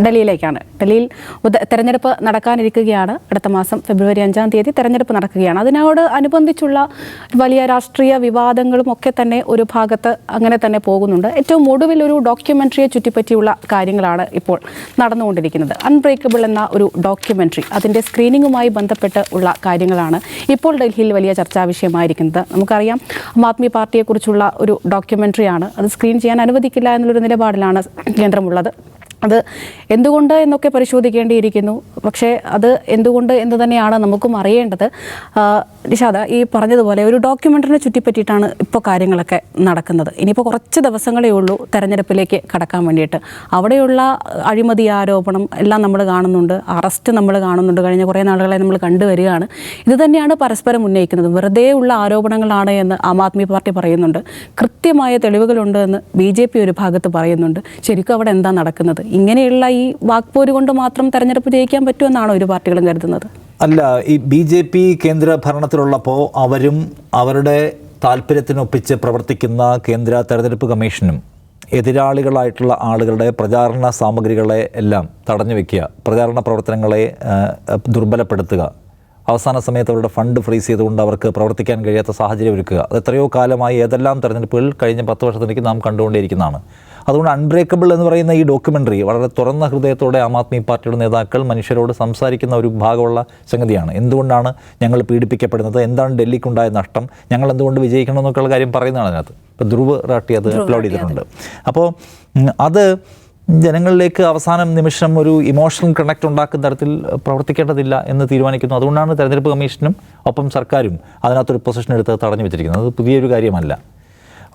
ഡൽഹിയിലേക്കാണ്. ഡൽഹിയിൽ തെരഞ്ഞെടുപ്പ് നടക്കാനിരിക്കുകയാണ്. അടുത്ത മാസം ഫെബ്രുവരി 5-ാം തീയതി തെരഞ്ഞെടുപ്പ് നടക്കുകയാണ്. അതിനോട് അനുബന്ധിച്ചുള്ള വലിയ രാഷ്ട്രീയ വിവാദങ്ങളും ഒക്കെ തന്നെ ഒരു ഭാഗത്ത് അങ്ങനെ തന്നെ പോകുന്നുണ്ട്. ഏറ്റവും ഒടുവിൽ ഒരു ഡോക്യുമെൻ്ററിയെ ചുറ്റിപ്പറ്റിയുള്ള കാര്യങ്ങളാണ് ഇപ്പോൾ നടന്നുകൊണ്ടിരിക്കുന്നത്. അൺബ്രേക്കബിൾ എന്ന ഒരു ഡോക്യുമെൻ്ററി, അതിൻ്റെ സ്ക്രീനിങ്ങുമായി ബന്ധപ്പെട്ട് ഉള്ള കാര്യങ്ങളാണ് ഇപ്പോൾ ഡൽഹിയിൽ വലിയ ചർച്ചാ വിഷയമായിരിക്കുന്നത്. നമുക്കറിയാം, ആം ആദ്മി പാർട്ടിയെക്കുറിച്ചുള്ള ഒരു ഡോക്യുമെൻ്ററിയാണ്. അത് സ്ക്രീൻ ചെയ്യാൻ അനുവദിക്കില്ല എന്നുള്ളൊരു നിലപാടിലാണ് കേന്ദ്രമുള്ളത്. അത് എന്തുകൊണ്ട് എന്നൊക്കെ പരിശോധിക്കേണ്ടിയിരിക്കുന്നു. പക്ഷേ അത് എന്തുകൊണ്ട് എന്ന് തന്നെയാണ് നമുക്കും അറിയേണ്ടത്. നിഷാദ ഈ പറഞ്ഞതുപോലെ ഒരു ഡോക്യുമെൻ്ററിനെ ചുറ്റിപ്പറ്റിയിട്ടാണ് ഇപ്പോൾ കാര്യങ്ങളൊക്കെ നടക്കുന്നത്. ഇനിയിപ്പോൾ കുറച്ച് ദിവസങ്ങളേ ഉള്ളൂ തെരഞ്ഞെടുപ്പിലേക്ക് കടക്കാൻ വേണ്ടിയിട്ട്. അവിടെയുള്ള അഴിമതി ആരോപണം എല്ലാം നമ്മൾ കാണുന്നുണ്ട്, അറസ്റ്റ് നമ്മൾ കാണുന്നുണ്ട്, കഴിഞ്ഞ കുറേ നാളുകളെ നമ്മൾ കണ്ടുവരികയാണ്. ഇത് തന്നെയാണ് പരസ്പരം ഉന്നയിക്കുന്നത്. വെറുതെ ഉള്ള ആരോപണങ്ങളാണ് എന്ന് ആം ആദ്മി പാർട്ടി പറയുന്നുണ്ട്. കൃത്യമായ തെളിവുകളുണ്ട് എന്ന് BJP ഒരു ഭാഗത്ത് പറയുന്നുണ്ട്. ശരിക്കും അവിടെ എന്താ നടക്കുന്നത്? ഇങ്ങനെയുള്ള ഈ വാക്പോര് കൊണ്ട് മാത്രം തെരഞ്ഞെടുപ്പ് ജയിക്കാൻ പറ്റുമെന്നാണോ ഒരു പാർട്ടികളും കരുതുന്നത്? അല്ല, ഈ BJP കേന്ദ്ര ഭരണത്തിലുള്ളപ്പോൾ അവരും അവരുടെ താല്പര്യത്തിനൊപ്പിച്ച് പ്രവർത്തിക്കുന്ന കേന്ദ്ര തെരഞ്ഞെടുപ്പ് കമ്മീഷനും എതിരാളികളായിട്ടുള്ള ആളുകളുടെ പ്രചാരണ സാമഗ്രികളെ എല്ലാം തടഞ്ഞു വയ്ക്കുക, പ്രചാരണ പ്രവർത്തനങ്ങളെ ദുർബലപ്പെടുത്തുക, അവസാന സമയത്ത് അവരുടെ ഫണ്ട് ഫ്രീസ് ചെയ്തുകൊണ്ട് അവർക്ക് പ്രവർത്തിക്കാൻ കഴിയാത്ത സാഹചര്യം ഒരുക്കുക. അത് എത്രയോ കാലമായി ഏതെല്ലാം തെരഞ്ഞെടുപ്പുകൾ കഴിഞ്ഞ 10 വർഷത്തിലേക്ക് നാം കണ്ടുകൊണ്ടേയിരിക്കുന്നതാണ്. അതുകൊണ്ട് അൺബ്രേക്കബിൾ എന്ന് പറയുന്ന ഈ ഡോക്യുമെൻ്ററി വളരെ തുറന്ന ഹൃദയത്തോടെ ആം ആദ്മി പാർട്ടിയുടെ നേതാക്കൾ മനുഷ്യരോട് സംസാരിക്കുന്ന ഒരു ഭാഗമുള്ള സംഗതിയാണ്. എന്തുകൊണ്ടാണ് ഞങ്ങൾ പീഡിപ്പിക്കപ്പെടുന്നത്, എന്താണ് ഡൽഹിക്കുണ്ടായ നഷ്ടം, ഞങ്ങൾ എന്തുകൊണ്ട് വിജയിക്കണം എന്നൊക്കെയുള്ള കാര്യം പറയുന്നതാണ് അതിനകത്ത്. ഇപ്പോൾ ധ്രുവ് റാട്ടി അത് അപ്ലോഡ് ചെയ്തിട്ടുണ്ട്. അപ്പോൾ അത് ജനങ്ങളിലേക്ക് അവസാനം നിമിഷം ഒരു ഇമോഷണൽ കണക്ട് ഉണ്ടാക്കുന്ന തരത്തിൽ പ്രവർത്തിക്കേണ്ടതില്ല എന്ന് തീരുമാനിക്കുന്നു. അതുകൊണ്ടാണ് തെരഞ്ഞെടുപ്പ് കമ്മീഷനും ഒപ്പം സർക്കാരും അതിനകത്തൊരു പൊസിഷൻ എടുത്ത് തടഞ്ഞു വെച്ചിരിക്കുന്നത്. അത് പുതിയൊരു കാര്യമല്ല.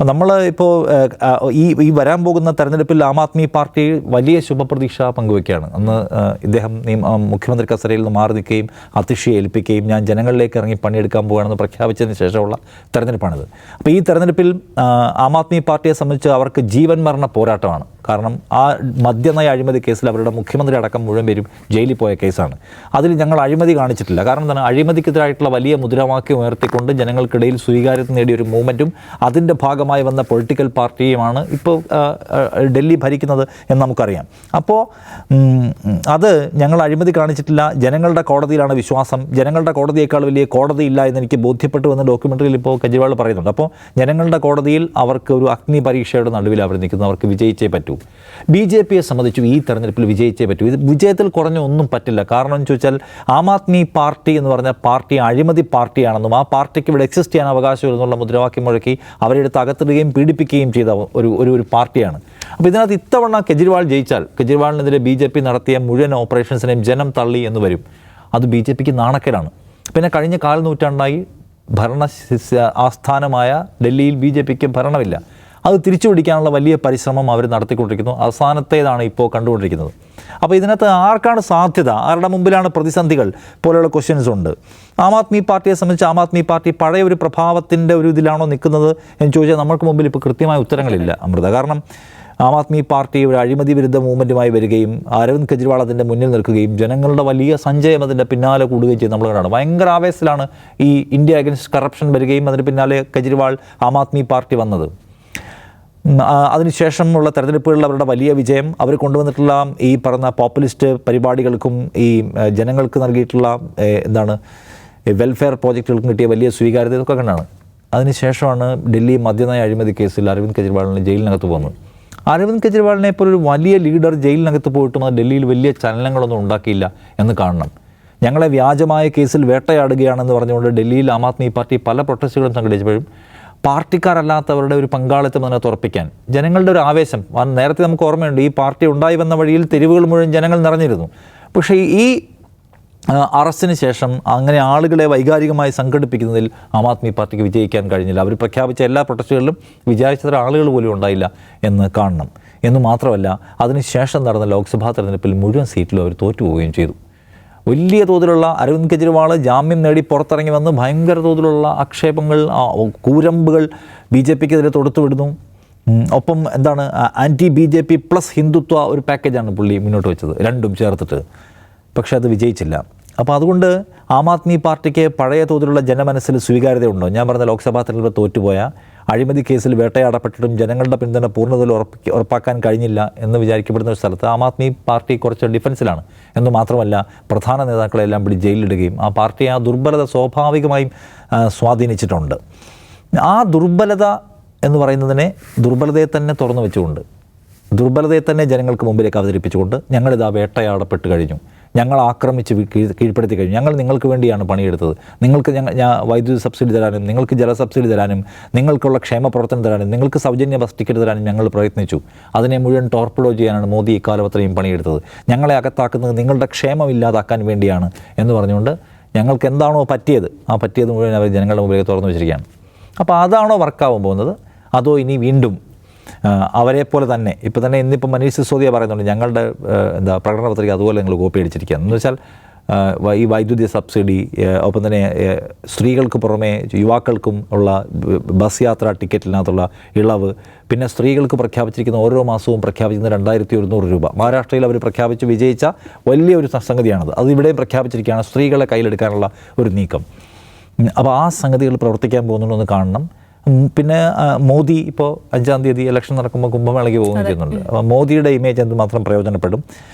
നമ്മൾ ഇപ്പോൾ ഈ വരാൻ പോകുന്ന തെരഞ്ഞെടുപ്പിൽ ആം ആദ്മി പാർട്ടി വലിയ ശുഭപ്രതീക്ഷ പങ്കുവയ്ക്കുകയാണ്. അന്ന് ഇദ്ദേഹം മുഖ്യമന്ത്രി കസേരയിൽ നിന്ന് മാറി നിൽക്കുകയും അതിശയെ ഏൽപ്പിക്കുകയും ഞാൻ ജനങ്ങളിലേക്ക് ഇറങ്ങി പണിയെടുക്കാൻ പോകുകയാണെന്ന് പ്രഖ്യാപിച്ചതിന് ശേഷമുള്ള തെരഞ്ഞെടുപ്പാണിത്. അപ്പോൾ ഈ തെരഞ്ഞെടുപ്പിൽ ആം ആദ്മി പാർട്ടിയെ സംബന്ധിച്ച് അവർക്ക് ജീവൻ മരണ പോരാട്ടമാണ്. കാരണം ആ മദ്യനയ അഴിമതി കേസിൽ അവരുടെ മുഖ്യമന്ത്രി അടക്കം മുഴുവൻ പേരും ജയിലിൽ പോയ കേസാണ്. അതിൽ ഞങ്ങൾ അഴിമതി കാണിച്ചിട്ടില്ല. കാരണം എന്താണ്, അഴിമതിക്കെതിരായിട്ടുള്ള വലിയ മുദ്രാവാക്യം ഉയർത്തിക്കൊണ്ട് ജനങ്ങൾക്കിടയിൽ സ്വീകാര്യത നേടിയ ഒരു മൂവ്മെൻറ്റും അതിൻ്റെ ഭാഗമായി വന്ന പൊളിറ്റിക്കൽ പാർട്ടിയുമാണ് ഇപ്പോൾ ഡൽഹി ഭരിക്കുന്നത് എന്ന് നമുക്കറിയാം. അപ്പോൾ അത് ഞങ്ങൾ അഴിമതി കാണിച്ചിട്ടില്ല, ജനങ്ങളുടെ കോടതിയിലാണ് വിശ്വാസം, ജനങ്ങളുടെ കോടതിയേക്കാൾ വലിയ കോടതിയില്ല എന്ന് എനിക്ക് ബോധ്യപ്പെട്ടു എന്ന് ഡോക്യുമെൻ്ററിയിൽ ഇപ്പോൾ കെജ്രിവാൾ പറയുന്നുണ്ട്. അപ്പോൾ ജനങ്ങളുടെ കോടതിയിൽ അവർക്ക് ഒരു അഗ്നി പരീക്ഷയുടെ നടുവിൽ അവർ നിൽക്കുന്നു, അവർക്ക് വിജയിച്ചേ പറ്റൂ. BJPയെ സംബന്ധിച്ചു ഈ തെരഞ്ഞെടുപ്പിൽ വിജയിച്ചേ പറ്റൂ. ഇത് വിജയത്തിൽ കുറഞ്ഞ ഒന്നും പറ്റില്ല. കാരണം എന്ന് ചോദിച്ചാൽ ആം ആദ്മി പാർട്ടി എന്ന് പറഞ്ഞ പാർട്ടി അഴിമതി പാർട്ടിയാണെന്നും ആ പാർട്ടിക്ക് ഇവിടെ എക്സിസ്റ്റ് ചെയ്യാൻ അവകാശമില്ലെന്നുള്ള മുദ്രാവാക്യം മുഴക്കി അവരെടുത്ത് അകത്തിടുകയും പീഡിപ്പിക്കുകയും ചെയ്ത ഒരു പാർട്ടിയാണ്. അപ്പോൾ ഇതിനകത്ത് ഇത്തവണ കെജ്രിവാൾ ജയിച്ചാൽ കെജ്രിവാളിനെതിരെ BJP നടത്തിയ മുഴുവൻ ഓപ്പറേഷൻസിനെയും ജനം തള്ളി എന്ന് വരും. അത് BJPക്ക് നാണക്കേടാണ്. പിന്നെ കഴിഞ്ഞ കാൽനൂറ്റാണ്ടായി ഭരണ ആസ്ഥാനമായ ഡൽഹിയിൽ BJPക്ക് ഭരണമില്ല. അത് തിരിച്ചു പിടിക്കാനുള്ള വലിയ പരിശ്രമം അവർ നടത്തിക്കൊണ്ടിരിക്കുന്നു. അവസാനത്തേതാണ് ഇപ്പോൾ കണ്ടുകൊണ്ടിരിക്കുന്നത്. അപ്പോൾ ഇതിനകത്ത് ആർക്കാണ് സാധ്യത, ആരുടെ മുമ്പിലാണ് പ്രതിസന്ധികൾ പോലെയുള്ള ക്വസ്റ്റ്യൻസ് ഉണ്ട്. ആം ആദ്മി പാർട്ടിയെ സംബന്ധിച്ച് ആം ആദ്മി പാർട്ടി പഴയ ഒരു പ്രഭാവത്തിൻ്റെ ഒരു ഇതിലാണോ നിൽക്കുന്നത് എന്ന് ചോദിച്ചാൽ നമ്മൾക്ക് മുമ്പിൽ ഇപ്പോൾ കൃത്യമായ ഉത്തരങ്ങളില്ല അമൃത. കാരണം ആം ആദ്മി പാർട്ടി ഒരു അഴിമതി വിരുദ്ധ മൂവ്മെൻറ്റുമായി വരികയും അരവിന്ദ് കെജ്രിവാൾ അതിൻ്റെ മുന്നിൽ നിൽക്കുകയും ജനങ്ങളുടെ വലിയ സഞ്ചയം അതിൻ്റെ പിന്നാലെ കൂടുകയും ചെയ്ത് നമ്മൾ കാണാം. ഭയങ്കര ആവേശത്തിലാണ് ഈ ഇന്ത്യ അഗൻസ്റ്റ് കറപ്ഷൻ വരികയും അതിന് പിന്നാലെ കെജ്രിവാൾ ആം ആദ്മി പാർട്ടി വന്നത്. അതിനുശേഷമുള്ള തെരഞ്ഞെടുപ്പുകളിൽ അവരുടെ വലിയ വിജയം, അവർ കൊണ്ടുവന്നിട്ടുള്ള ഈ പറഞ്ഞ പോപ്പുലിസ്റ്റ് പരിപാടികൾക്കും ഈ ജനങ്ങൾക്ക് നൽകിയിട്ടുള്ള വെൽഫെയർ പ്രോജക്റ്റുകൾക്കും കിട്ടിയ വലിയ സ്വീകാര്യത ഇതൊക്കെ കണ്ടാണ്. അതിനുശേഷമാണ് ഡൽഹി മദ്യനയ അഴിമതി കേസിൽ അരവിന്ദ് കെജ്രിവാളിന് ജയിലിനകത്ത് പോകുന്നത്. അരവിന്ദ് കെജ്രിവാളിനെ ഇപ്പോൾ ഒരു വലിയ ലീഡർ ജയിലിനകത്ത് പോയിട്ടും അത് ഡൽഹിയിൽ വലിയ ചലനങ്ങളൊന്നും ഉണ്ടാക്കിയില്ല എന്ന് കാണണം. ഞങ്ങളെ വ്യാജമായ കേസിൽ വേട്ടയാടുകയാണെന്ന് പറഞ്ഞുകൊണ്ട് ഡൽഹിയിൽ ആം ആദ്മി പാർട്ടി പല പ്രൊട്ടസ്റ്റുകളും സംഘടിപ്പിച്ചപ്പോഴും പാർട്ടിക്കാരല്ലാത്തവരുടെ ഒരു പങ്കാളിത്തം അതിനെ തുറപ്പിക്കാൻ ജനങ്ങളുടെ ഒരു ആവേശം, നേരത്തെ നമുക്ക് ഓർമ്മയുണ്ട്, ഈ പാർട്ടി ഉണ്ടായി വന്ന വഴിയിൽ തെരുവുകൾ മുഴുവൻ ജനങ്ങൾ നിറഞ്ഞിരുന്നു. പക്ഷേ ഈ അറസ്റ്റിന് ശേഷം അങ്ങനെ ആളുകളെ വൈകാരികമായി സംഘടിപ്പിക്കുന്നതിൽ ആം ആദ്മി പാർട്ടിക്ക് വിജയിക്കാൻ കഴിഞ്ഞില്ല. അവർ പ്രഖ്യാപിച്ച എല്ലാ പ്രൊട്ടസ്റ്റുകളിലും വിചാരിച്ചത്ര ആളുകൾ പോലും ഉണ്ടായില്ല എന്ന് കാണണം. എന്ന് മാത്രമല്ല, അതിനുശേഷം നടന്ന ലോക്സഭാ തെരഞ്ഞെടുപ്പിൽ മുഴുവൻ സീറ്റിലും അവർ തോറ്റുപോവുകയും ചെയ്തു. വലിയ തോതിലുള്ള അരവിന്ദ് കെജ്രിവാൾ ജാമ്യം നേടി പുറത്തിറങ്ങി വന്ന് ഭയങ്കര തോതിലുള്ള ആക്ഷേപങ്ങൾ, കൂരമ്പുകൾ BJPക്കെതിരെ തൊടുത്തുവിടുന്നു. ഒപ്പം ആൻറ്റി BJP പ്ലസ് ഹിന്ദുത്വ ഒരു പാക്കേജാണ് പുള്ളി മുന്നോട്ട് വെച്ചത്, രണ്ടും ചേർത്തിട്ട്. പക്ഷേ അത് വിജയിച്ചില്ല. അപ്പോൾ അതുകൊണ്ട് ആം ആദ്മി പാർട്ടിക്ക് പഴയ തോതിലുള്ള ജനമനസ്സിൽ സ്വീകാര്യതയുണ്ടോ? ഞാൻ പറഞ്ഞ ലോക്സഭാ തെരഞ്ഞെടുപ്പ് തോറ്റുപോയ അഴിമതി കേസിൽ വേട്ടയാടപ്പെട്ടിട്ടും ജനങ്ങളുടെ പിന്തുണ പൂർണ്ണതയിൽ ഉറപ്പാക്കാൻ കഴിഞ്ഞില്ല എന്ന് വിചാരിക്കപ്പെടുന്ന ഒരു സ്ഥലത്ത് ആം ആദ്മി പാർട്ടി കുറച്ച് ഡിഫൻസിലാണ് എന്ന് മാത്രമല്ല പ്രധാന നേതാക്കളെല്ലാം പിടി ജയിലിലിടുകയും ആ പാർട്ടി ആ ദുർബലത സ്വാഭാവികമായും സ്വാധീനിച്ചിട്ടുണ്ട്. ആ ദുർബലത എന്ന് പറയുന്നതിനെ ദുർബലതയെ തന്നെ തുറന്നു വെച്ചുകൊണ്ട് ദുർബലതയെ തന്നെ ജനങ്ങൾക്ക് മുമ്പിലേക്ക് അവതരിപ്പിച്ചുകൊണ്ട് ഞങ്ങളിതാ വേട്ടയാടപ്പെട്ട് കഴിഞ്ഞു, ഞങ്ങൾ ആക്രമിച്ച് കീഴ്പ്പെടുത്തി കഴിഞ്ഞു, ഞങ്ങൾ നിങ്ങൾക്ക് വേണ്ടിയാണ് പണിയെടുത്തത്, നിങ്ങൾക്ക് വൈദ്യുതി സബ്സിഡി തരാനും നിങ്ങൾക്ക് ജല സബ്സിഡി തരാനും നിങ്ങൾക്കുള്ള ക്ഷേമ പ്രവർത്തനം തരാനും നിങ്ങൾക്ക് സൗജന്യ ബസ് ടിക്കറ്റ് തരാനും ഞങ്ങൾ പ്രയത്നിച്ചു, അതിനെ മുഴുവൻ ടോർപ്പിഡോ ചെയ്യാനാണ് മോദി ഇക്കാലം അത്രയും പണിയെടുത്തത്, ഞങ്ങളെ അകത്താക്കുന്നത് നിങ്ങളുടെ ക്ഷേമം ഇല്ലാതാക്കാൻ വേണ്ടിയാണ് എന്ന് പറഞ്ഞുകൊണ്ട് ഞങ്ങൾക്ക് എന്താണോ പറ്റിയത് ആ പറ്റിയത് മുഴുവൻ അവർ ജനങ്ങളുടെ മുമ്പിലേക്ക് തുറന്നു വെച്ചിരിക്കുകയാണ്. അപ്പോൾ അതാണോ വർക്കാവാൻ പോകുന്നത്, അതോ ഇനി വീണ്ടും അവരെപ്പോലെ തന്നെ ഇപ്പോൾ തന്നെ ഇന്നിപ്പോൾ മനീഷ് സിസോദിയ പറയുന്നുണ്ട് ഞങ്ങളുടെ പ്രകടന പത്രിക അതുപോലെ നിങ്ങൾ കോപ്പി അടിച്ചിരിക്കുക എന്ന് വെച്ചാൽ ഈ വൈദ്യുതി സബ്സിഡി, ഒപ്പം തന്നെ സ്ത്രീകൾക്ക് പുറമെ യുവാക്കൾക്കും ഉള്ള ബസ് യാത്രാ ടിക്കറ്റിനകത്തുള്ള ഇളവ്, പിന്നെ സ്ത്രീകൾക്ക് പ്രഖ്യാപിച്ചിരിക്കുന്ന ഓരോ മാസവും പ്രഖ്യാപിക്കുന്ന 2100 രൂപ. മഹാരാഷ്ട്രയിൽ അവർ പ്രഖ്യാപിച്ച് വിജയിച്ച വലിയൊരു സംഗതിയാണത്. അത് ഇവിടെയും പ്രഖ്യാപിച്ചിരിക്കുകയാണ്, സ്ത്രീകളെ കയ്യിലെടുക്കാനുള്ള ഒരു നീക്കം. അപ്പോൾ ആ സംഗതികൾ പ്രവർത്തിക്കാൻ പോകുന്നുണ്ടെന്ന് കാണണം. പിന്നെ മോദി ഇപ്പോൾ 5-ാം തീയതി ഇലക്ഷൻ നടക്കുമ്പോൾ കുംഭമേളയ്ക്ക് പോകുകയും ചെയ്യുന്നുണ്ട്. അപ്പോൾ മോദിയുടെ ഇമേജ് എന്തുമാത്രം പ്രയോജനപ്പെടും?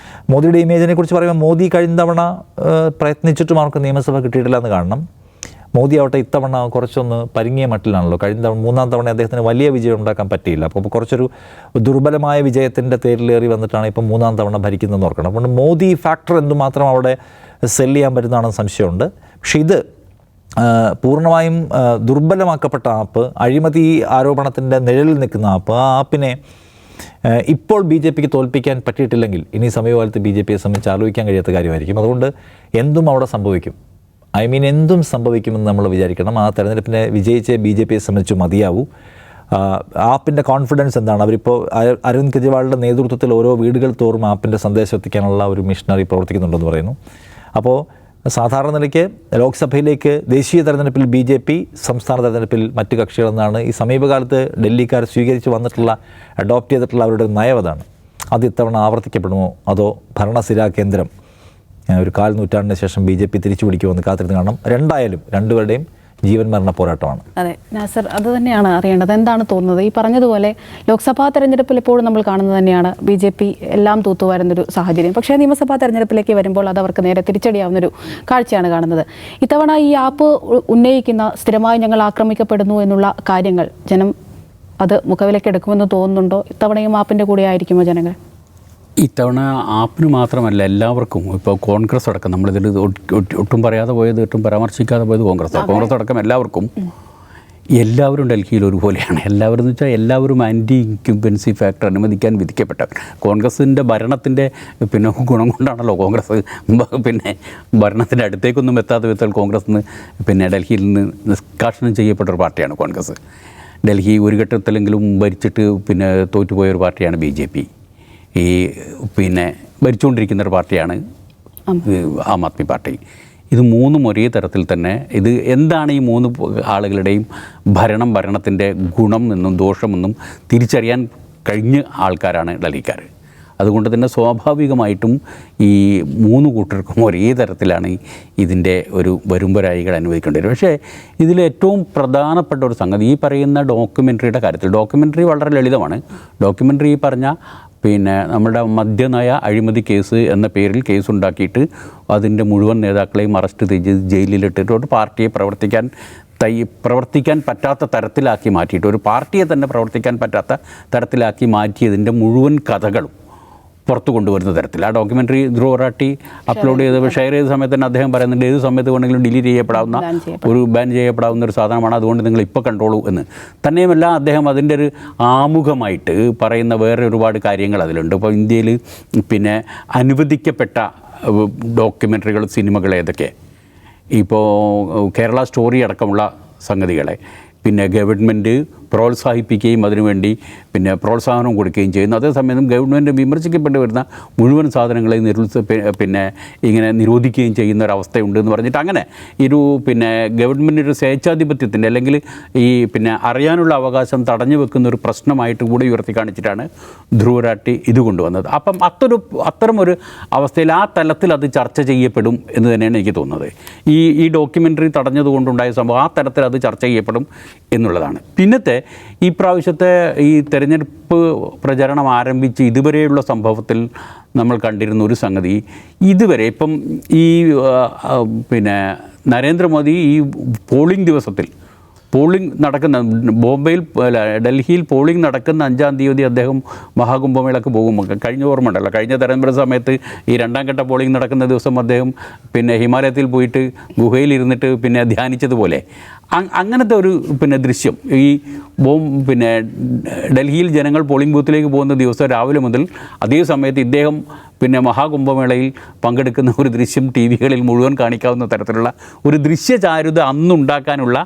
മോദിയുടെ ഇമേജിനെ കുറിച്ച് പറയുമ്പോൾ മോദി കഴിഞ്ഞ തവണ പ്രയത്നിച്ചിട്ടും അവർക്ക് നിയമസഭ കിട്ടിയിട്ടില്ല എന്ന് കാണണം. മോദി ആവട്ടെ ഇത്തവണ കുറച്ചൊന്ന് പരിങ്ങിയ മട്ടിലാണല്ലോ. കഴിഞ്ഞ തവണ 3-ാം തവണ അദ്ദേഹത്തിന് വലിയ വിജയം ഉണ്ടാക്കാൻ പറ്റിയില്ല. അപ്പോൾ കുറച്ചൊരു ദുർബലമായ വിജയത്തിൻ്റെ തേരിലേറി വന്നിട്ടാണ് ഇപ്പം 3-ാം തവണ ഭരിക്കുന്നതെന്ന് ഓർക്കണം. അതുകൊണ്ട് മോദി ഫാക്ടർ എന്തുമാത്രം അവിടെ സെല് ചെയ്യാൻ പറ്റുന്നതാണെന്ന് സംശയമുണ്ട്. പക്ഷേ ഇത് പൂർണ്ണമായും ദുർബലമാക്കപ്പെട്ട ആപ്പ്, അഴിമതി ആരോപണത്തിൻ്റെ നിഴലിൽ നിൽക്കുന്ന ആപ്പ്, ആ ആപ്പിനെ ഇപ്പോൾ BJPക്ക് തോൽപ്പിക്കാൻ പറ്റിയിട്ടില്ലെങ്കിൽ ഇനി സമീപകാലത്ത് BJPയെ സംബന്ധിച്ച് ആലോചിക്കാൻ കഴിയാത്ത കാര്യമായിരിക്കും. അതുകൊണ്ട് എന്തും അവിടെ സംഭവിക്കും. എന്തും സംഭവിക്കുമെന്ന് നമ്മൾ വിചാരിക്കണം. ആ തെരഞ്ഞെടുപ്പിനെ വിജയിച്ച് BJPയെ സംബന്ധിച്ച് മതിയാവൂ. ആപ്പിൻ്റെ കോൺഫിഡൻസ് എന്താണ്? അവരിപ്പോൾ അരവിന്ദ് കെജ്രിവാളിൻ്റെ നേതൃത്വത്തിൽ ഓരോ വീടുകൾ തോറും ആപ്പിൻ്റെ സന്ദേശം എത്തിക്കാനുള്ള ഒരു മിഷനറി പ്രവർത്തിക്കുന്നുണ്ടെന്ന് പറയുന്നു. അപ്പോൾ സാധാരണ നിലയ്ക്ക് ലോക്സഭയിലേക്ക് ദേശീയ തെരഞ്ഞെടുപ്പിൽ BJP, സംസ്ഥാന തെരഞ്ഞെടുപ്പിൽ മറ്റ് കക്ഷികളെന്നാണ് ഈ സമീപകാലത്ത് ഡൽഹിക്കാർ സ്വീകരിച്ച് വന്നിട്ടുള്ള അഡോപ്റ്റ് ചെയ്തിട്ടുള്ള അവരുടെ നയവതാണ്. അത് ഇത്തവണ ആവർത്തിക്കപ്പെടുമോ അതോ ഭരണസിരാ കേന്ദ്രം ഒരു 1/4 നൂറ്റാണ്ടിന് ശേഷം BJP തിരിച്ചു പിടിക്കുമെന്ന് കാത്തിരുന്ന് കാണണം. രണ്ടായാലും രണ്ടുപേരുടെയും ജീവൻ മരണ പോരാട്ടമാണ്. അതെ നാസർ, അത് തന്നെയാണ് അറിയേണ്ടത്. എന്താണ് തോന്നുന്നത്? ഈ പറഞ്ഞതുപോലെ ലോക്സഭാ തെരഞ്ഞെടുപ്പിൽ എപ്പോഴും നമ്മൾ കാണുന്നത് തന്നെയാണ് BJP എല്ലാം തൂത്തുവാരുന്നൊരു സാഹചര്യം. പക്ഷേ നിയമസഭാ തെരഞ്ഞെടുപ്പിലേക്ക് വരുമ്പോൾ അത് അവർക്ക് നേരെ തിരിച്ചടിയാവുന്നൊരു കാഴ്ചയാണ് കാണുന്നത്. ഇത്തവണ ഈ ആപ്പ് ഉന്നയിക്കുന്ന സ്ഥിരമായി ഞങ്ങൾ ആക്രമിക്കപ്പെടുന്നു എന്നുള്ള കാര്യങ്ങൾ ജനം അത് മുഖവിലേക്ക് എടുക്കുമെന്ന് തോന്നുന്നുണ്ടോ? ഇത്തവണയും ആപ്പിൻ്റെ കൂടെ ആയിരിക്കുമോ ജനങ്ങൾ? ഇത്തവണ ആപ്പിന് മാത്രമല്ല എല്ലാവർക്കും, ഇപ്പോൾ കോൺഗ്രസ് അടക്കം, നമ്മളിതിൽ ഒട്ടും പറയാതെ പോയത്, ഒട്ടും പരാമർശിക്കാതെ പോയത് കോൺഗ്രസ് അടക്കം എല്ലാവരും ഡൽഹിയിൽ ഒരുപോലെയാണ്. എല്ലാവരും എന്ന് വെച്ചാൽ എല്ലാവരും ആൻറ്റി ഇൻക്യുംബൻസി ഫാക്ടർ അനുവദിക്കാൻ വിധിക്കപ്പെട്ടവർ. കോൺഗ്രസിൻ്റെ ഭരണത്തിൻ്റെ ഗുണം കൊണ്ടാണല്ലോ കോൺഗ്രസ് ഭരണത്തിൻ്റെ അടുത്തേക്കൊന്നും എത്താത്ത വിധത്തിൽ കോൺഗ്രസ് ഡൽഹിയിൽ നിന്ന് നിഷ്കാഷണം ചെയ്യപ്പെട്ട ഒരു പാർട്ടിയാണ് കോൺഗ്രസ്. ഡൽഹി ഒരു ഘട്ടത്തിലെങ്കിലും ഭരിച്ചിട്ട് തോറ്റുപോയൊരു പാർട്ടിയാണ് BJP. ഈ ഭരിച്ചുകൊണ്ടിരിക്കുന്ന ഒരു പാർട്ടിയാണ് ആം ആദ്മി പാർട്ടി. ഇത് മൂന്നും ഒരേ തരത്തിൽ തന്നെ, ഇത് എന്താണ് ഈ മൂന്ന് ആളുകളുടെയും ഭരണത്തിൻ്റെ ഗുണം എന്നും ദോഷമെന്നും തിരിച്ചറിയാൻ കഴിഞ്ഞ ആൾക്കാരാണ് ഡൽഹിക്കാർ. അതുകൊണ്ട് തന്നെ സ്വാഭാവികമായിട്ടും ഈ മൂന്ന് കൂട്ടർക്കും ഒരേ തരത്തിലാണ് ഇതിൻ്റെ ഒരു വരുംവരായികൾ അനുഭവിക്കേണ്ടി വരും. പക്ഷേ ഇതിലേറ്റവും പ്രധാനപ്പെട്ട ഒരു സംഗതി ഈ പറയുന്ന ഡോക്യുമെൻ്ററിയുടെ കാര്യത്തിൽ, ഡോക്യുമെൻ്ററി വളരെ ലളിതമാണ്. ഡോക്യുമെൻ്ററി ഈ പറഞ്ഞ നമ്മുടെ മദ്യനയ അഴിമതി കേസ് എന്ന പേരിൽ കേസുണ്ടാക്കിയിട്ട് അതിൻ്റെ മുഴുവൻ നേതാക്കളെയും അറസ്റ്റ് ചെയ്ത് ജയിലിലിട്ടിട്ട് പാർട്ടിയെ പ്രവർത്തിക്കാൻ പറ്റാത്ത തരത്തിലാക്കി മാറ്റിയിട്ട്, ഒരു പാർട്ടിയെ തന്നെ പ്രവർത്തിക്കാൻ പറ്റാത്ത തരത്തിലാക്കി മാറ്റിയതിൻ്റെ മുഴുവൻ കഥകളും പുറത്തു കൊണ്ടുവരുന്ന തരത്തിൽ ആ ഡോക്യുമെൻ്ററി ധ്രുവ് റാട്ടി അപ്ലോഡ് ചെയ്ത് ഷെയർ ചെയ്ത സമയത്ത് തന്നെ അദ്ദേഹം പറയുന്നുണ്ട് ഏത് സമയത്ത് വേണമെങ്കിലും ഡിലീറ്റ് ചെയ്യപ്പെടാവുന്ന ബാൻ ചെയ്യപ്പെടാവുന്ന ഒരു സാധനമാണ്, അതുകൊണ്ട് നിങ്ങൾ ഇപ്പോൾ കണ്ടോളൂ എന്ന്. തന്നെയുമല്ല അദ്ദേഹം അതിൻ്റെ ഒരു ആമുഖമായിട്ട് പറയുന്ന വേറെ ഒരുപാട് കാര്യങ്ങൾ അതിലുണ്ട്. ഇപ്പോൾ ഇന്ത്യയിൽ അനുവദിക്കപ്പെട്ട ഡോക്യുമെൻ്ററികൾ, സിനിമകൾ ഏതൊക്കെ, ഇപ്പോൾ കേരള സ്റ്റോറി അടക്കമുള്ള സംഗതികളെ ഗവൺമെൻറ് പ്രോത്സാഹിപ്പിക്കുകയും അതിനുവേണ്ടി പ്രോത്സാഹനം കൊടുക്കുകയും ചെയ്യുന്നു. അതേസമയം ഗവൺമെൻറ് വിമർശിക്കപ്പെട്ട് വരുന്ന മുഴുവൻ സാധനങ്ങളെയും ഇങ്ങനെ നിരോധിക്കുകയും ചെയ്യുന്ന ഒരവസ്ഥയുണ്ട് എന്ന് പറഞ്ഞിട്ട് അങ്ങനെ ഒരു ഗവൺമെൻറ് ഒരു സ്വേച്ഛാധിപത്യത്തിൻ്റെ അല്ലെങ്കിൽ ഈ അറിയാനുള്ള അവകാശം തടഞ്ഞു വെക്കുന്ന ഒരു പ്രശ്നമായിട്ട് കൂടി ഉയർത്തി കാണിച്ചിട്ടാണ് ധ്രുവ് റാട്ടി ഇത് കൊണ്ടുവന്നത്. അപ്പം അത്തരമൊരു അവസ്ഥയിൽ ആ തലത്തിൽ അത് ചർച്ച ചെയ്യപ്പെടും എന്ന് തന്നെയാണ് എനിക്ക് തോന്നുന്നത്. ഈ ഡോക്യുമെൻ്ററി തടഞ്ഞതുകൊണ്ടുണ്ടായ സംഭവം ആ തരത്തിൽ അത് ചർച്ച ചെയ്യപ്പെടും എന്നുള്ളതാണ്. പിന്നത്തെ ഈ പ്രാവശ്യത്തെ ഈ തെരഞ്ഞെടുപ്പ് പ്രചരണം ആരംഭിച്ച് ഇതുവരെയുള്ള സംഭവത്തിൽ നമ്മൾ കണ്ടിരുന്ന ഒരു സംഗതി, ഇതുവരെ ഇപ്പം ഈ പിന്നെ നരേന്ദ്രമോദി ഈ പോളിംഗ് ദിവസത്തിൽ നടക്കുന്ന ബോംബെയിൽ ഡൽഹിയിൽ പോളിംഗ് നടക്കുന്ന 5-ാം തീയതി അദ്ദേഹം മഹാകുംഭമേളക്ക് പോകും. കഴിഞ്ഞ ഓർമ്മ ഉണ്ടല്ലോ, കഴിഞ്ഞ തെരഞ്ഞെടുപ്പ് സമയത്ത് ഈ 2ാം ഘട്ട പോളിംഗ് നടക്കുന്ന ദിവസം അദ്ദേഹം പിന്നെ ഹിമാലയത്തിൽ പോയിട്ട് ഗുഹയിലിരുന്നിട്ട് പിന്നെ ധ്യാനിച്ചതുപോലെ അങ്ങനത്തെ ഒരു പിന്നെ ദൃശ്യം ഈ പിന്നെ ഡൽഹിയിൽ ജനങ്ങൾ പോളിംഗ് ബൂത്തിലേക്ക് പോകുന്ന ദിവസം രാവിലെ മുതൽ അതേ സമയത്ത് ഇദ്ദേഹം പിന്നെ മഹാകുംഭമേളയിൽ പങ്കെടുക്കുന്ന ഒരു ദൃശ്യം ടി വികളിൽ മുഴുവൻ കാണിക്കാവുന്ന തരത്തിലുള്ള ഒരു ദൃശ്യചാരുത അന്നുണ്ടാക്കാനുള്ള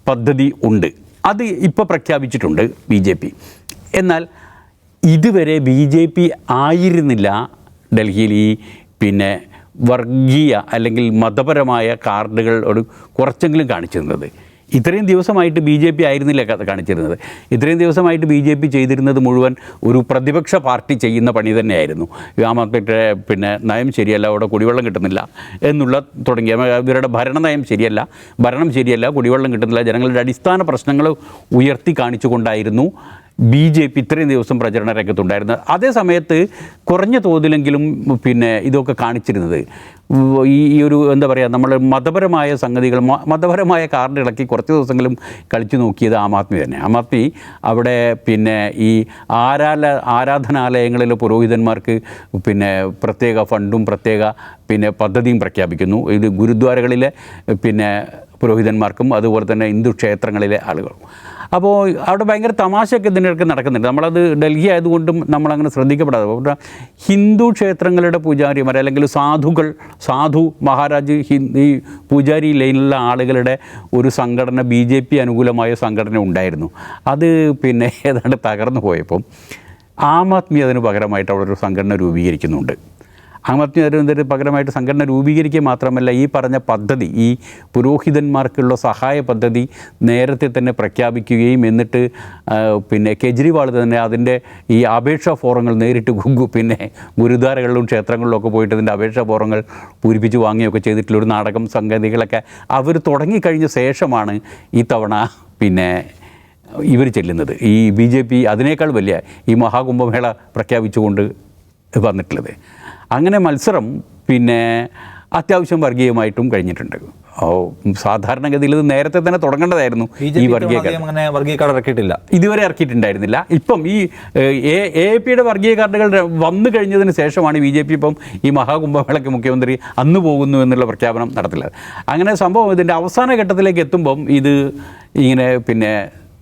പദ്ധതി ഉണ്ട്. അത് ഇപ്പോൾ പ്രഖ്യാപിച്ചിട്ടുണ്ട് BJP. എന്നാൽ ഇതുവരെ BJP ആയിരുന്നില്ല ഡൽഹിയിൽ ഈ പിന്നെ വർഗീയ അല്ലെങ്കിൽ മതപരമായ കാർഡുകൾ കുറച്ചെങ്കിലും കാണിച്ചിരുന്നത്. ഇത്രയും ദിവസമായിട്ട് BJP ആയിരുന്നില്ല കാണിച്ചിരുന്നത്. ഇത്രയും ദിവസമായിട്ട് BJP ചെയ്തിരുന്നത് മുഴുവൻ ഒരു പ്രതിപക്ഷ പാർട്ടി ചെയ്യുന്ന പണി തന്നെയായിരുന്നു. ആം ആദ്മിയുടെ പിന്നെ നയം ശരിയല്ല, അവിടെ കുടിവെള്ളം കിട്ടുന്നില്ല എന്നുള്ള തുടങ്ങിയ ഇവരുടെ ഭരണം ശരിയല്ല, കുടിവെള്ളം കിട്ടുന്നില്ല, ജനങ്ങളുടെ അടിസ്ഥാന പ്രശ്നങ്ങൾ ഉയർത്തി കാണിച്ചുകൊണ്ടായിരുന്നു BJP ഇത്രയും ദിവസം പ്രചരണ രംഗത്തുണ്ടായിരുന്നത്. അതേ സമയത്ത് കുറഞ്ഞ തോതിലെങ്കിലും പിന്നെ ഇതൊക്കെ കാണിച്ചിരുന്നത് ഈ ഒരു എന്താ പറയുക, നമ്മൾ മതപരമായ സംഗതികൾ, മതപരമായ കാർഡ് ഇളക്കി കുറച്ച് ദിവസങ്ങളും കളിച്ചു നോക്കിയത് ആം ആദ്മി തന്നെ. ആം ആദ്മി അവിടെ പിന്നെ ഈ ആരാധനാലയങ്ങളിലെ പുരോഹിതന്മാർക്ക് പിന്നെ പ്രത്യേക ഫണ്ടും പ്രത്യേക പിന്നെ പദ്ധതിയും പ്രഖ്യാപിക്കുന്നു. ഇത് ഗുരുദ്വാരകളിലെ പിന്നെ പുരോഹിതന്മാർക്കും അതുപോലെ തന്നെ ഹിന്ദു ക്ഷേത്രങ്ങളിലെ ആളുകളും. അപ്പോൾ അവിടെ ഭയങ്കര തമാശയൊക്കെ ഇതിനിടയ്ക്ക് നടക്കുന്നുണ്ട്. നമ്മളത് ഡൽഹി ആയതുകൊണ്ടും നമ്മളങ്ങനെ ശ്രദ്ധിക്കപ്പെടാതെ ഹിന്ദു ക്ഷേത്രങ്ങളുടെ പൂജാരിമാർ അല്ലെങ്കിൽ സാധു മഹാരാജ് ഈ പൂജാരി ലൈനിലുള്ള ആളുകളുടെ ഒരു സംഘടന BJP അനുകൂലമായ സംഘടന ഉണ്ടായിരുന്നു. അത് പിന്നെ ഏതാണ്ട് തകർന്നു പോയപ്പം ആം ആദ്മി അതിന് പകരമായിട്ട് അവിടെ ഒരു സംഘടന രൂപീകരിക്കുന്നുണ്ട്. ആം ആദ്മി അതിന് പകരമായിട്ട് സംഘടന രൂപീകരിക്കുക മാത്രമല്ല, ഈ പറഞ്ഞ പദ്ധതി, ഈ പുരോഹിതന്മാർക്കുള്ള സഹായ പദ്ധതി നേരത്തെ തന്നെ പ്രഖ്യാപിക്കുകയും എന്നിട്ട് പിന്നെ കേജ്രിവാൾ തന്നെ അതിൻ്റെ ഈ അപേക്ഷാ ഫോറങ്ങൾ നേരിട്ട് പിന്നെ ഗുരുദ്വാരകളിലും ക്ഷേത്രങ്ങളിലും ഒക്കെ പോയിട്ട് അതിൻ്റെ അപേക്ഷാ ഫോറങ്ങൾ പൂരിപ്പിച്ച് വാങ്ങുകയൊക്കെ ചെയ്തിട്ടുള്ളൊരു നാടകം സംഗതികളൊക്കെ അവർ തുടങ്ങിക്കഴിഞ്ഞ ശേഷമാണ് ഈ തവണ പിന്നെ ഇവർ ചെല്ലുന്നത്. ഈ BJP അതിനേക്കാൾ വലിയ ഈ മഹാകുംഭമേള പ്രഖ്യാപിച്ചുകൊണ്ട് വന്നിട്ടുള്ളത്. അങ്ങനെ മത്സരം പിന്നെ അത്യാവശ്യം വർഗീയമായിട്ടും കഴിഞ്ഞിട്ടുണ്ട്. സാധാരണഗതിയിൽ ഇത് നേരത്തെ തന്നെ തുടങ്ങേണ്ടതായിരുന്നു. ഈ വർഗീയ കാർഡ് ഇറക്കിയിട്ടില്ല, ഇതുവരെ ഇറക്കിയിട്ടുണ്ടായിരുന്നില്ല. ഇപ്പം ഈ AAPയുടെ വർഗീയ കാർഡുകൾ വന്നു കഴിഞ്ഞതിന് ശേഷമാണ് BJP ഇപ്പം ഈ മഹാകുംഭമേളയ്ക്ക് മുഖ്യമന്ത്രി അന്ന് പോകുന്നു എന്നുള്ള പ്രഖ്യാപനം നടത്തില്ല. അങ്ങനെ സംഭവം ഇതിൻ്റെ അവസാന ഘട്ടത്തിലേക്ക് എത്തുമ്പം ഇത് ഇങ്ങനെ പിന്നെ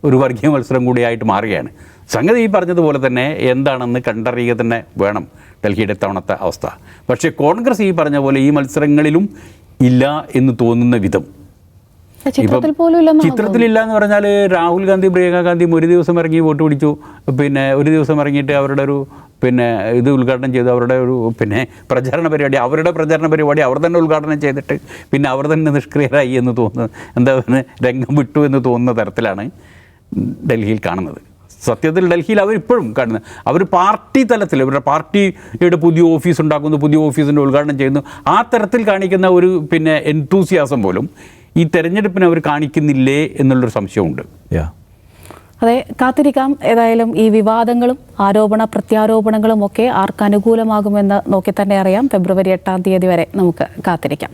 ഒരു വർഗീയ മത്സരം കൂടിയായിട്ട് മാറുകയാണ്. സംഗതി ഈ പറഞ്ഞതുപോലെ തന്നെ എന്താണെന്ന് കണ്ടറിയുക തന്നെ വേണം ഡൽഹിയുടെ തവണത്തെ അവസ്ഥ. പക്ഷേ കോൺഗ്രസ് ഈ പറഞ്ഞ പോലെ ഈ മത്സരങ്ങളിലും ഇല്ല എന്ന് തോന്നുന്ന വിധം ചിത്രത്തിലില്ല എന്ന് പറഞ്ഞാൽ രാഹുൽ ഗാന്ധി പ്രിയങ്ക ഗാന്ധിയും ഒരു ദിവസം ഇറങ്ങി വോട്ട് പിടിച്ചു. പിന്നെ ഒരു ദിവസം ഇറങ്ങിയിട്ട് അവരുടെ ഒരു പിന്നെ ഇത് ഉദ്ഘാടനം ചെയ്തു, അവരുടെ ഒരു പിന്നെ അവരുടെ പ്രചരണ പരിപാടി അവർ തന്നെ ഉദ്ഘാടനം ചെയ്തിട്ട് പിന്നെ അവർ തന്നെ നിഷ്ക്രിയരായി എന്ന് തോന്നുന്നു, എന്താ രംഗം വിട്ടു എന്ന് തോന്നുന്ന തരത്തിലാണ് ഡൽഹിയിൽ കാണുന്നത്. സത്യത്തിൽ ഡൽഹിയിൽ അവരിപ്പോഴും കാണുന്നത് അവർ പാർട്ടി തലത്തിൽ ഇവരുടെ പാർട്ടിയുടെ പുതിയ ഓഫീസ് ഉണ്ടാക്കുന്നു, പുതിയ ഓഫീസിൻ്റെ ഉദ്ഘാടനം ചെയ്യുന്നു, ആ തരത്തിൽ കാണിക്കുന്ന ഒരു പിന്നെ എൻതൂസിയാസം പോലും ഈ തെരഞ്ഞെടുപ്പിന് അവർ കാണിക്കുന്നില്ലേ എന്നുള്ളൊരു സംശയമുണ്ട്. അതെ, കാത്തിരിക്കാം. ഏതായാലും ഈ വിവാദങ്ങളും പ്രത്യാരോപണങ്ങളും ഒക്കെ ആർക്ക് അനുകൂലമാകുമെന്ന് നോക്കി തന്നെ അറിയാം. ഫെബ്രുവരി 8-ാം തീയതി വരെ നമുക്ക് കാത്തിരിക്കാം.